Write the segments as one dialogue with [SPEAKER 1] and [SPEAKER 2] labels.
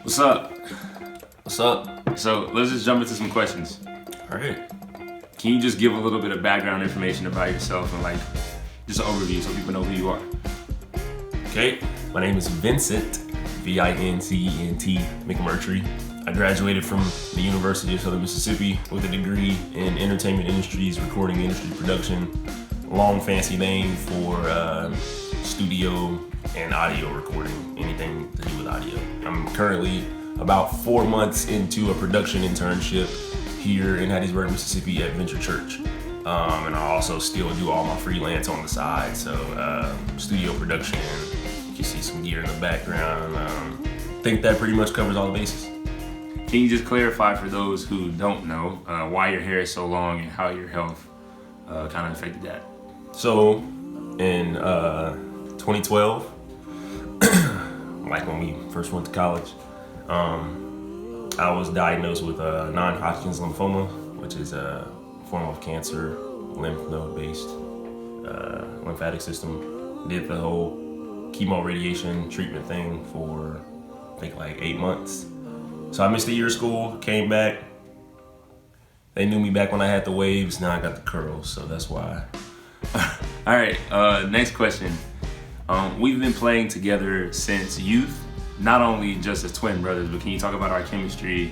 [SPEAKER 1] What's up?
[SPEAKER 2] What's up?
[SPEAKER 1] So let's just jump into some questions.
[SPEAKER 2] All right.
[SPEAKER 1] Can you just give a little bit of background information about yourself and like just an overview so people know who you are?
[SPEAKER 2] Okay. My name is Vincent, Vincent McMurtery. I graduated from the University of Southern Mississippi with a degree in entertainment industries, recording industry production. Long fancy name for studio and audio recording, anything to do with audio. I'm currently about 4 months into a production internship here in Hattiesburg, Mississippi at Venture Church. And I also still do all my freelance on the side. So studio production, you can see some gear in the background. I think that pretty much covers all the bases.
[SPEAKER 1] Can you just clarify for those who don't know why your hair is so long and how your health kind of affected that?
[SPEAKER 2] So in 2012, like when we first went to college, I was diagnosed with non-Hodgkin's lymphoma, which is a form of cancer, lymph node-based lymphatic system. Did the whole chemo radiation treatment thing for I think like 8 months. So I missed a year of school, came back. They knew me back when I had the waves. Now I got the curls, so that's why.
[SPEAKER 1] All right, next question. We've been playing together since youth, not only just as twin brothers, but can you talk about our chemistry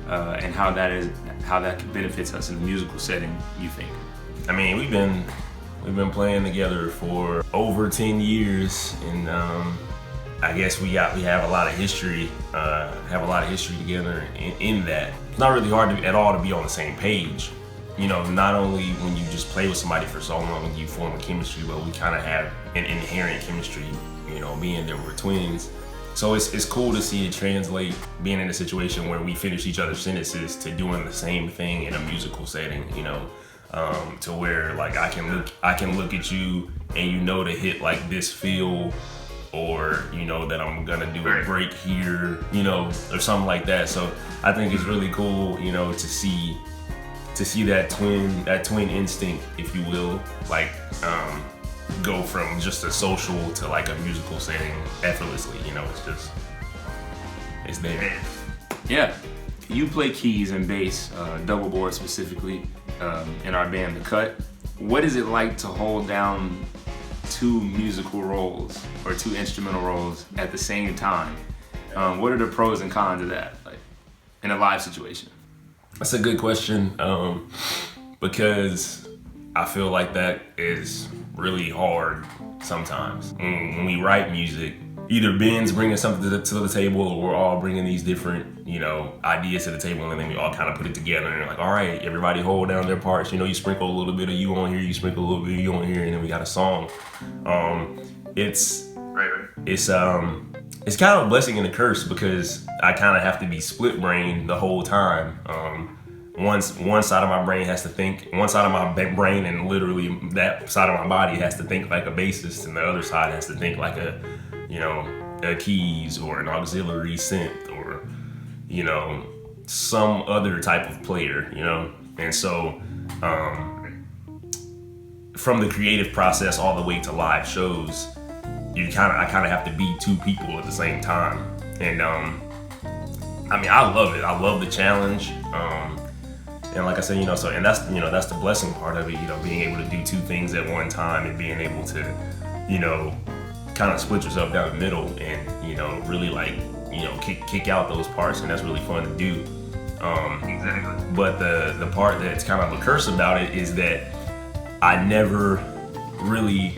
[SPEAKER 1] and how that benefits us in the musical setting, you think?
[SPEAKER 2] I mean, we've been playing together for over 10 years, and I guess we have a lot of history. Together in that. It's not really hard at all to be on the same page. You know, not only when you just play with somebody for so long you form a chemistry, but we kind of have an inherent chemistry, you know, being that we're twins. So it's cool to see it translate, being in a situation where we finish each other's sentences to doing the same thing in a musical setting, you know, to where like I can look at you and you know to hit like this feel, or you know that I'm gonna do a break here, you know, or something like that. So I think it's really cool, you know, to see that twin instinct, if you will, like go from just a social to like a musical setting effortlessly. You know, it's there.
[SPEAKER 1] Yeah, you play keys and bass, double board specifically, in our band The Cut. What is it like to hold down two musical roles or two instrumental roles at the same time? What are the pros and cons of that, like in a live situation?
[SPEAKER 2] That's a good question, because I feel like that is really hard sometimes. When we write music, either Ben's bringing something to the table, or we're all bringing these different, you know, ideas to the table, and then we all kind of put it together, and like, all right, everybody hold down their parts. You know, you sprinkle a little bit of you on here, you sprinkle a little bit of you on here, and then we got a song. It's kind of a blessing and a curse, because I kind of have to be split brain the whole time. One side of my brain has to think, one side of my brain and literally that side of my body has to think like a bassist, and the other side has to think like a keys or an auxiliary synth, or, you know, some other type of player, you know? And so, from the creative process all the way to live shows, I kind of have to be two people at the same time. And I mean, I love it. I love the challenge. And like I said, you know, so, and that's the blessing part of it, you know, being able to do two things at one time and being able to, you know, kind of split yourself down the middle and, you know, really like, you know, kick out those parts, and that's really fun to do. Exactly. But the part that's kind of a curse about it is that I never really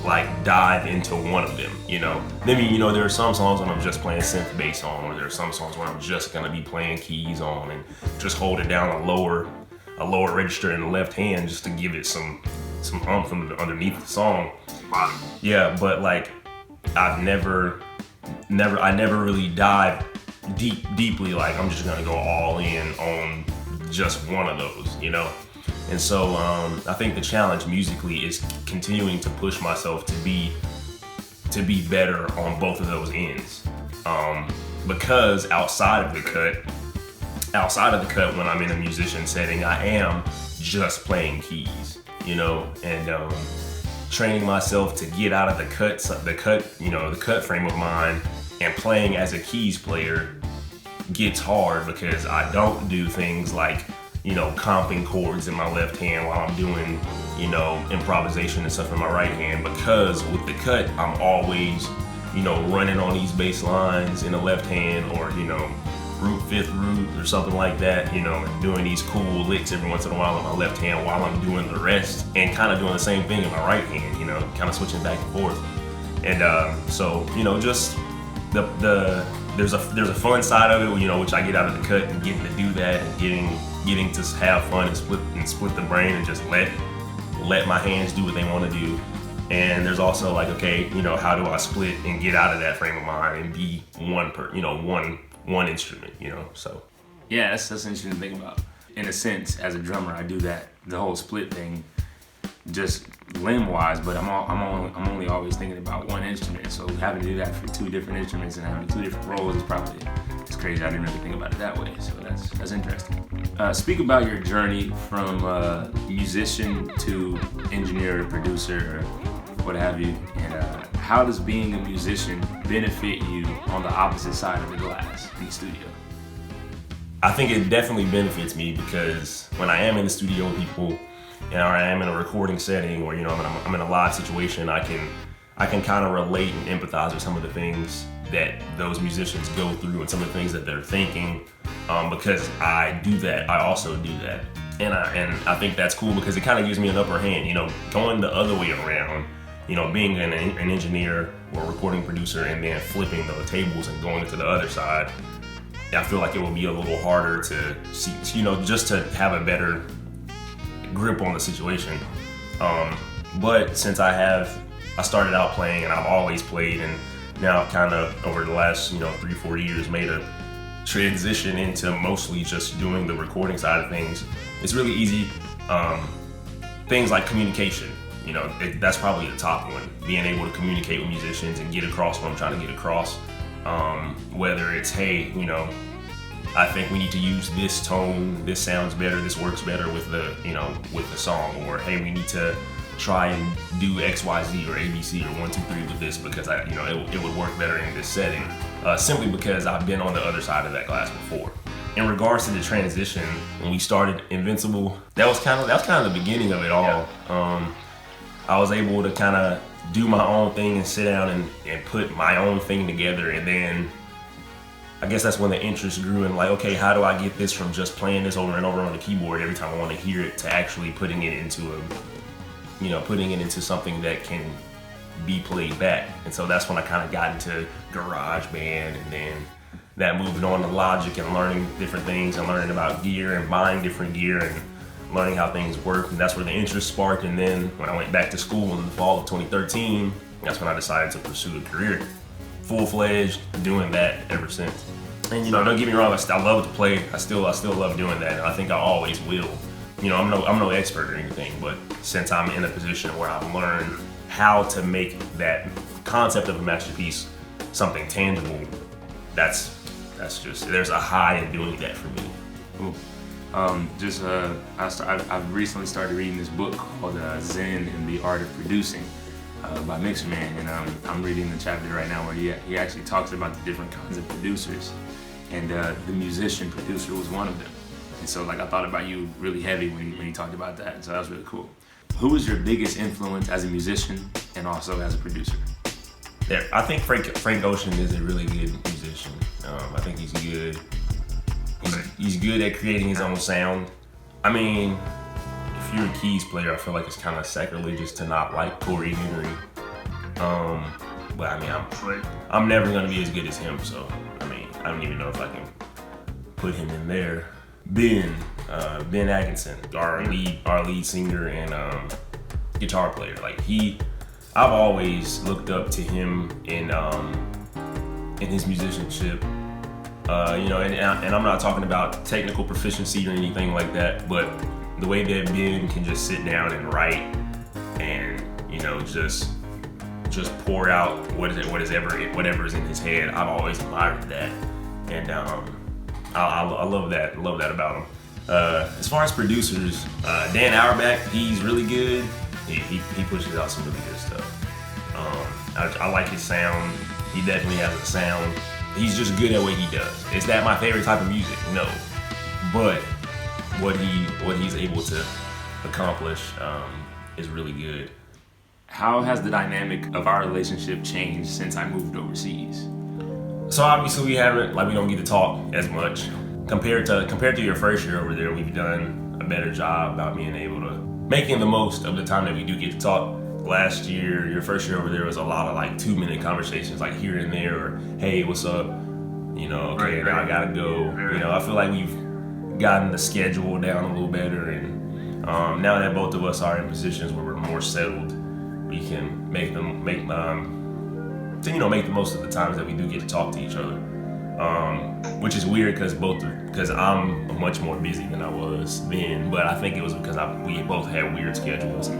[SPEAKER 2] like dive into one of them, you know. I mean, you know, there are some songs when I'm just playing synth bass on, or there are some songs when I'm just gonna be playing keys on and just holding down a lower register in the left hand just to give it some oomph from underneath the song. Yeah, but like I never really dive deeply, like I'm just gonna go all in on just one of those, you know. And so I think the challenge musically is continuing to push myself to be better on both of those ends. Because outside of the cut, when I'm in a musician setting, I am just playing keys, you know, and training myself to get out of the cut frame of mind, and playing as a keys player gets hard because I don't do things like, comping chords in my left hand while I'm doing, improvisation and stuff in my right hand, because with the cut, I'm always, running on these bass lines in the left hand, or, root, fifth root, or something like that, and doing these cool licks every once in a while on my left hand while I'm doing the rest, and kind of doing the same thing in my right hand, kind of switching back and forth. And so, just there's a fun side of it, which I get out of the cut and getting to do that, and getting to have fun and split the brain and just let my hands do what they want to do. And there's also like, okay, how do I split and get out of that frame of mind and be one instrument, so.
[SPEAKER 1] Yeah, that's interesting to think about. In a sense, as a drummer, I do that, the whole split thing, just limb-wise, but I'm only always thinking about one instrument. So having to do that for two different instruments and having two different roles it's crazy. I didn't really think about it that way. So that's interesting. Speak about your journey from musician to engineer, producer, or what have you, and how does being a musician benefit you on the opposite side of the glass in the studio?
[SPEAKER 2] I think it definitely benefits me, because when I am in the studio with people, or I am in a recording setting, or I'm in a live situation, I can kind of relate and empathize with some of the things that those musicians go through and some of the things that they're thinking, because I do that. I also do that, and I think that's cool, because it kind of gives me an upper hand. Going the other way around, being an engineer or a recording producer and then flipping the tables and going to the other side, I feel like it will be a little harder to see, just to have a better grip on the situation. But since I started out playing, and I've always played, and now I've kind of over the last 3-4 years made a transition into mostly just doing the recording side of things. It's really easy. Things like communication, that's probably the top one. Being able to communicate with musicians and get across what I'm trying to get across. Whether it's, hey, I think we need to use this tone, this sounds better, this works better with the song, or hey, we need to try and do X, Y, Z, or ABC, or 1, 2, 3 with this, because it would work better in this setting, simply because I've been on the other side of that glass before. In regards to the transition, when we started inVINCEable, that was kind of the beginning of it all. I was able to kind of do my own thing and sit down and put my own thing together, and then I guess that's when the interest grew, and like, okay, how do I get this from just playing this over and over on the keyboard every time I want to hear it, to actually putting it into something that can be played back. And so that's when I kind of got into GarageBand, and then that moved on to Logic and learning different things and learning about gear and buying different gear and learning how things work. And that's where the interest sparked. And then when I went back to school in the fall of 2013, that's when I decided to pursue a career, full-fledged, doing that ever since. And don't get me wrong, I love to play. I still love doing that, and I think I always will. I'm no expert or anything, but since I'm in a position where I've learned how to make that concept of a masterpiece something tangible, that's just, there's a high in doing that for me.
[SPEAKER 1] Cool. I've recently started reading this book called Zen and the Art of Producing by Mixerman, and I'm reading the chapter right now where he actually talks about the different kinds of producers, and the musician producer was one of them. And so I thought about you really heavy when you talked about that, so that was really cool. Who was your biggest influence as a musician and also as a producer?
[SPEAKER 2] Yeah, I think Frank Ocean is a really good musician. I think he's good. He's good at creating his own sound. I mean, if you're a keys player, I feel like it's kind of sacrilegious to not like Corey Henry. But I mean, I'm never gonna be as good as him. So I mean, I don't even know if I can put him in there. Ben Atkinson, our lead singer and guitar player. I've always looked up to him in his musicianship. And I'm not talking about technical proficiency or anything like that, but the way that Ben can just sit down and write and just pour out whatever's in his head. I've always admired that, and I love that. Love that about him. As far as producers, Dan Auerbach, he's really good. He pushes out some really good stuff. I like his sound. He definitely has a sound. He's just good at what he does. Is that my favorite type of music? No, but what he's able to accomplish is really good.
[SPEAKER 1] How has the dynamic of our relationship changed since I moved overseas?
[SPEAKER 2] So obviously we don't get to talk as much. Compared to your first year over there, we've done a better job about being able to making the most of the time that we do get to talk. Last year, your first year over there was a lot of like 2-minute conversations, like here and there, or hey, what's up? You know, okay, now I gotta go. You know, I feel like we've gotten the schedule down a little better, and now that both of us are in positions where we're more settled, we can make the most of the times that we do get to talk to each other. Which is weird because I'm much more busy than I was then, but I think it was because we both had weird schedules.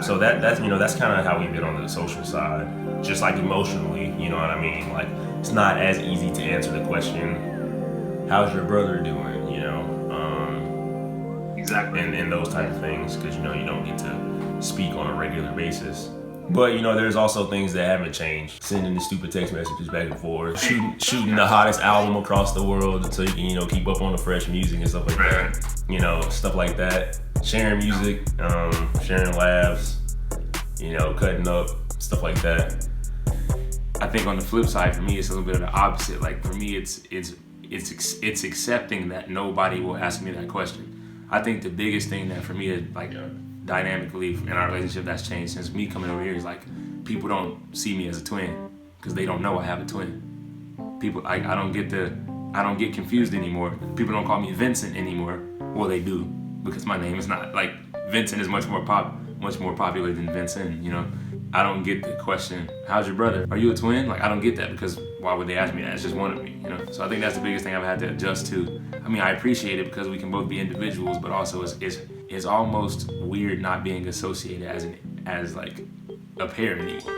[SPEAKER 2] So that's kind of how we've been on the social side, just like emotionally, you know what I mean? Like it's not as easy to answer the question, how's your brother doing? You know,
[SPEAKER 1] exactly,
[SPEAKER 2] and those type of things, because you don't get to speak on a regular basis. But there's also things that haven't changed. Sending the stupid text messages back and forth, shooting the hottest album across the world so you can keep up on the fresh music and stuff like that. Stuff like that. Sharing music, sharing laughs, cutting up, stuff like that.
[SPEAKER 1] I think on the flip side, for me, it's a little bit of the opposite. Like for me, it's accepting that nobody will ask me that question. I think the biggest thing that for me is like dynamically in our relationship that's changed since me coming over here is like people don't see me as a twin because they don't know I have a twin. People, I don't get confused anymore. People don't call me Vincent anymore. Well, they do because my name is not like Vincent is much more popular than Vincent. I don't get the question, how's your brother? Are you a twin? Like I don't get that because why would they ask me that? It's just one of me. So I think that's the biggest thing I've had to adjust to. I mean, I appreciate it because we can both be individuals, but also it's almost weird not being associated as like a pair anymore.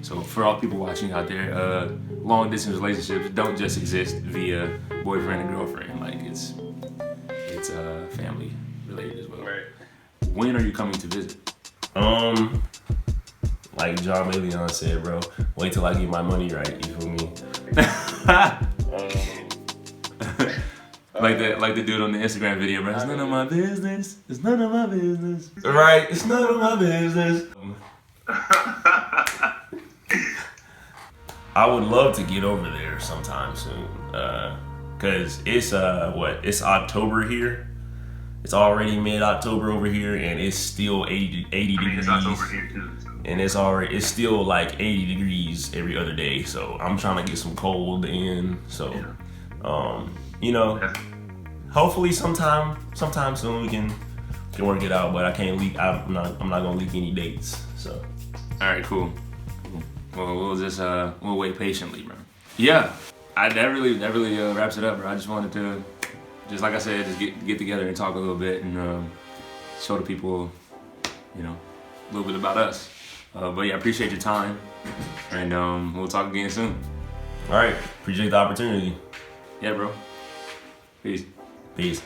[SPEAKER 1] So for all people watching out there, long distance relationships don't just exist via boyfriend and girlfriend. Like it's family related as well.
[SPEAKER 2] Right.
[SPEAKER 1] When are you coming to visit?
[SPEAKER 2] Like John Leon said, bro, wait till I get my money right. You feel me?
[SPEAKER 1] Like the dude on the Instagram video, bro. It's none of my business. It's none of my business.
[SPEAKER 2] Right. It's none of my business. I would love to get over there sometime soon. Cause it's it's October here. It's already mid-October over here, and it's still 80 degrees. It's October here too. And it's still like 80 degrees every other day. So I'm trying to get some cold in. So, hopefully sometime soon we can work it out. But I can't leak. I'm not gonna leak any dates. So.
[SPEAKER 1] All right, cool. Well, we'll wait patiently, bro. Yeah, that really wraps it up, bro. I just wanted to, just like I said, just get together and talk a little bit and show the people, a little bit about us. But yeah, I appreciate your time, and we'll talk again soon.
[SPEAKER 2] All right, appreciate the opportunity.
[SPEAKER 1] Yeah, bro. Peace.
[SPEAKER 2] Peace.